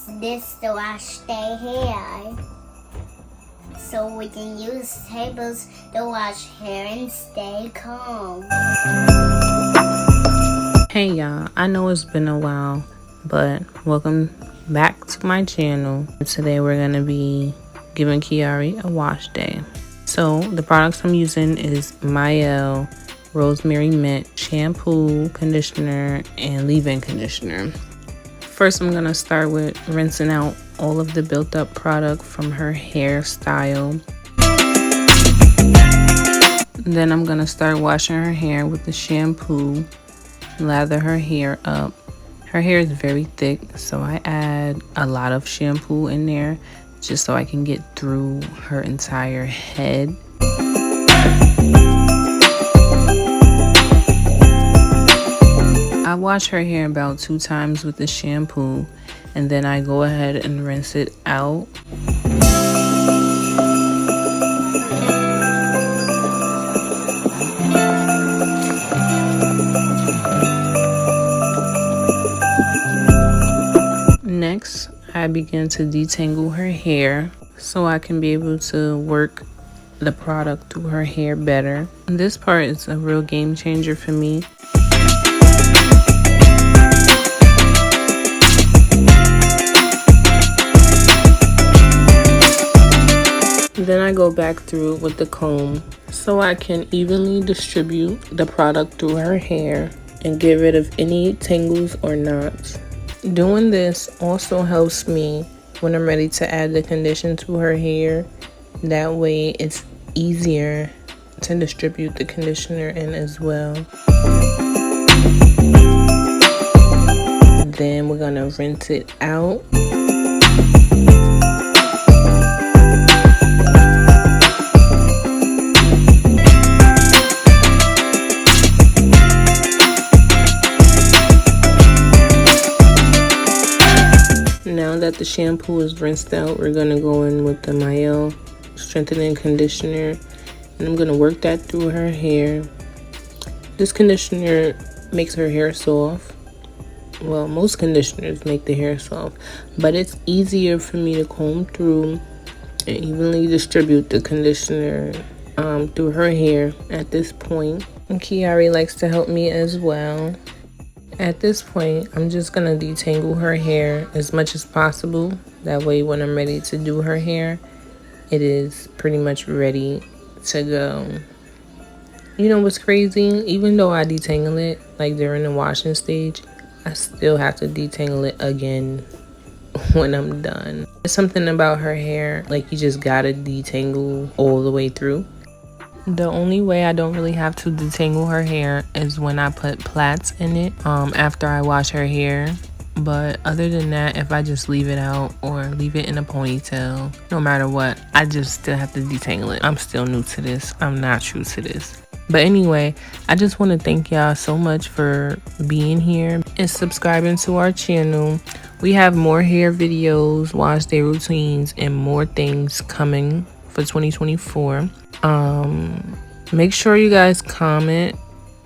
this to wash their hair. So we can use tables to wash hair and stay calm. Hey y'all, I know it's been a while, but welcome back to my channel. Today we're going to be giving Keyari a wash day. So the products I'm using is Mielle Rosemary Mint Shampoo, Conditioner, and Leave-In Conditioner. First, I'm going to start with rinsing out all of the built up product from her hairstyle. Then I'm going to start washing her hair with the shampoo, lather her hair up. Her hair is very thick, so I add a lot of shampoo in there just so I can get through her entire head. I wash her hair about 2 times with the shampoo, and then I go ahead and rinse it out. Next, I begin to detangle her hair so I can be able to work the product through her hair better. This part is a real game changer for me. Then I go back through with the comb so I can evenly distribute the product through her hair and get rid of any tangles or knots. Doing this also helps me when I'm ready to add the conditioner to her hair. That way it's easier to distribute the conditioner in as well. Then we're gonna rinse it out. Now that the shampoo is rinsed out, we're going to go in with the Mielle Strengthening Conditioner. And I'm going to work that through her hair. This conditioner makes her hair soft. Well, most conditioners make the hair soft. But it's easier for me to comb through and evenly distribute the conditioner through her hair at this point. And Keyari likes to help me as well. At this point, I'm just going to detangle her hair as much as possible. That way, when I'm ready to do her hair, it is pretty much ready to go. You know what's crazy? Even though I detangle it, like during the washing stage, I still have to detangle it again when I'm done. There's something about her hair, like you just gotta detangle all the way through. The only way I don't really have to detangle her hair is when I put plaits in it after I wash her hair. But other than that, if I just leave it out or leave it in a ponytail, no matter what, I just still have to detangle it. I'm still new to this. I'm not true to this. But anyway, I just want to thank y'all so much for being here and subscribing to our channel. We have more hair videos, wash day routines, and more things coming for 2024. Make sure you guys comment,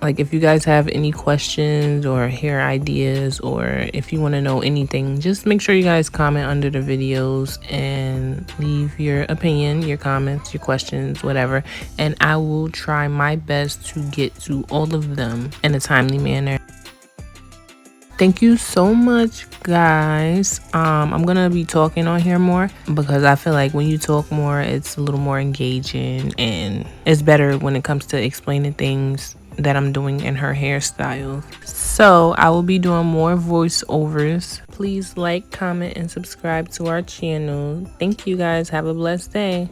like if you guys have any questions or hair ideas, or if you want to know anything, just make sure you guys comment under the videos and leave your opinion, your comments, your questions, whatever, and I will try my best to get to all of them in a timely manner. Thank you so much, guys. I'm gonna be talking on here more because I feel like when you talk more, it's a little more engaging and it's better when it comes to explaining things that I'm doing in her hairstyle. So I will be doing more voiceovers. Please like, comment, and subscribe to our channel. Thank you guys. Have a blessed day.